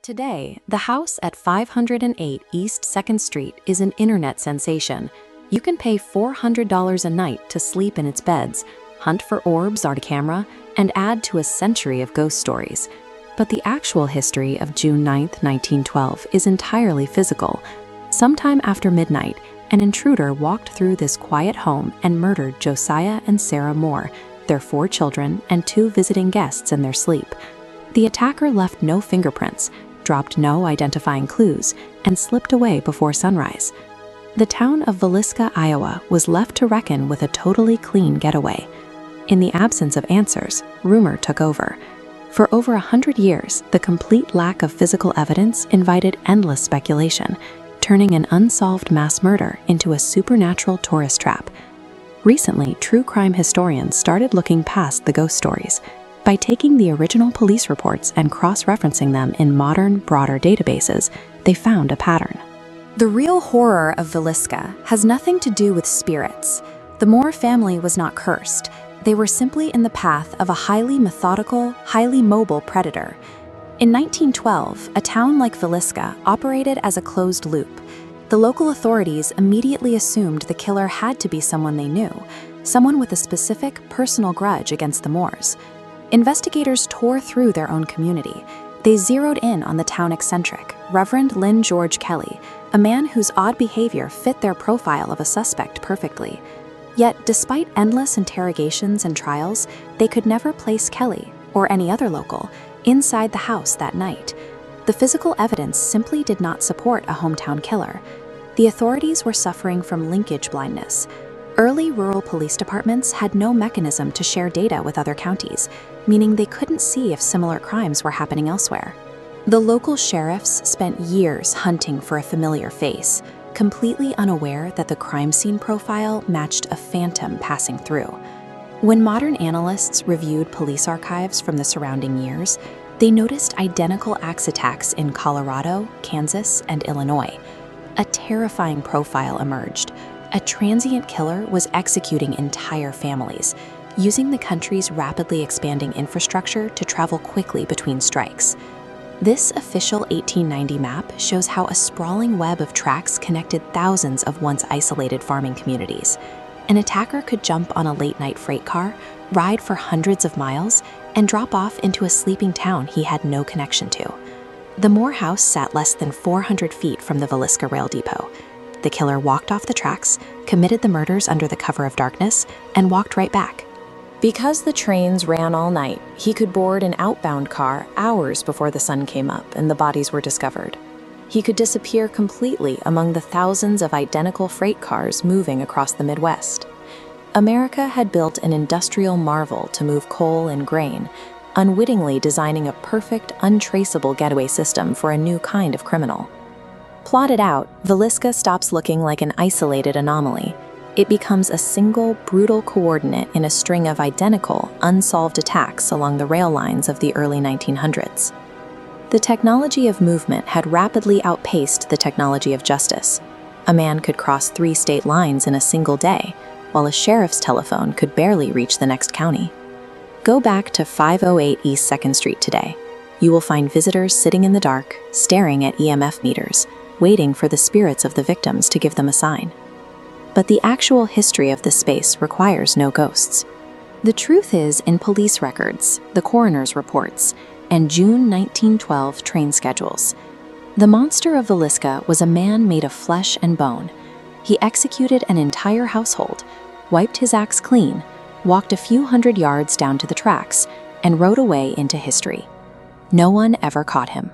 Today, the house at 508 East 2nd Street is an internet sensation. You can pay $400 a night to sleep in its beds, hunt for orbs on camera, and add to a century of ghost stories. But the actual history of June 9, 1912 is entirely physical. Sometime after midnight, an intruder walked through this quiet home and murdered Josiah and Sarah Moore, their 4 children, and 2 visiting guests in their sleep. The attacker left no fingerprints, dropped no identifying clues, and slipped away before sunrise. The town of Villisca, Iowa, was left to reckon with a totally clean getaway. In the absence of answers, rumor took over. For over 100 years, the complete lack of physical evidence invited endless speculation, turning an unsolved mass murder into a supernatural tourist trap. Recently, true crime historians started looking past the ghost stories. By taking the original police reports and cross-referencing them in modern, broader databases, they found a pattern. The real horror of Villisca has nothing to do with spirits. The Moore family was not cursed. They were simply in the path of a highly methodical, highly mobile predator. In 1912, a town like Villisca operated as a closed loop. The local authorities immediately assumed the killer had to be someone they knew, someone with a specific, personal grudge against the Moores. Investigators tore through their own community. They zeroed in on the town eccentric, Reverend Lynn George Kelly, a man whose odd behavior fit their profile of a suspect perfectly. Yet, despite endless interrogations and trials, they could never place Kelly, or any other local, inside the house that night. The physical evidence simply did not support a hometown killer. The authorities were suffering from linkage blindness. Early rural police departments had no mechanism to share data with other counties, meaning they couldn't see if similar crimes were happening elsewhere. The local sheriffs spent years hunting for a familiar face, completely unaware that the crime scene profile matched a phantom passing through. When modern analysts reviewed police archives from the surrounding years, they noticed identical axe attacks in Colorado, Kansas, and Illinois. A terrifying profile emerged. A transient killer was executing entire families, using the country's rapidly expanding infrastructure to travel quickly between strikes. This official 1890 map shows how a sprawling web of tracks connected thousands of once isolated farming communities. An attacker could jump on a late-night freight car, ride for hundreds of miles, and drop off into a sleeping town he had no connection to. The Moore house sat less than 400 feet from the Villisca rail depot. The killer walked off the tracks, committed the murders under the cover of darkness, and walked right back. Because the trains ran all night, he could board an outbound car hours before the sun came up and the bodies were discovered. He could disappear completely among the thousands of identical freight cars moving across the Midwest. America had built an industrial marvel to move coal and grain, unwittingly designing a perfect, untraceable getaway system for a new kind of criminal. Plotted out, Villisca stops looking like an isolated anomaly. It becomes a single, brutal coordinate in a string of identical, unsolved attacks along the rail lines of the early 1900s. The technology of movement had rapidly outpaced the technology of justice. A man could cross 3 state lines in a single day, while a sheriff's telephone could barely reach the next county. Go back to 508 East 2nd Street today. You will find visitors sitting in the dark, staring at EMF meters, waiting for the spirits of the victims to give them a sign. But the actual history of this space requires no ghosts. The truth is in police records, the coroner's reports, and June 1912 train schedules. The monster of Villisca was a man made of flesh and bone. He executed an entire household, wiped his axe clean, walked a few hundred yards down to the tracks, and rode away into history. No one ever caught him.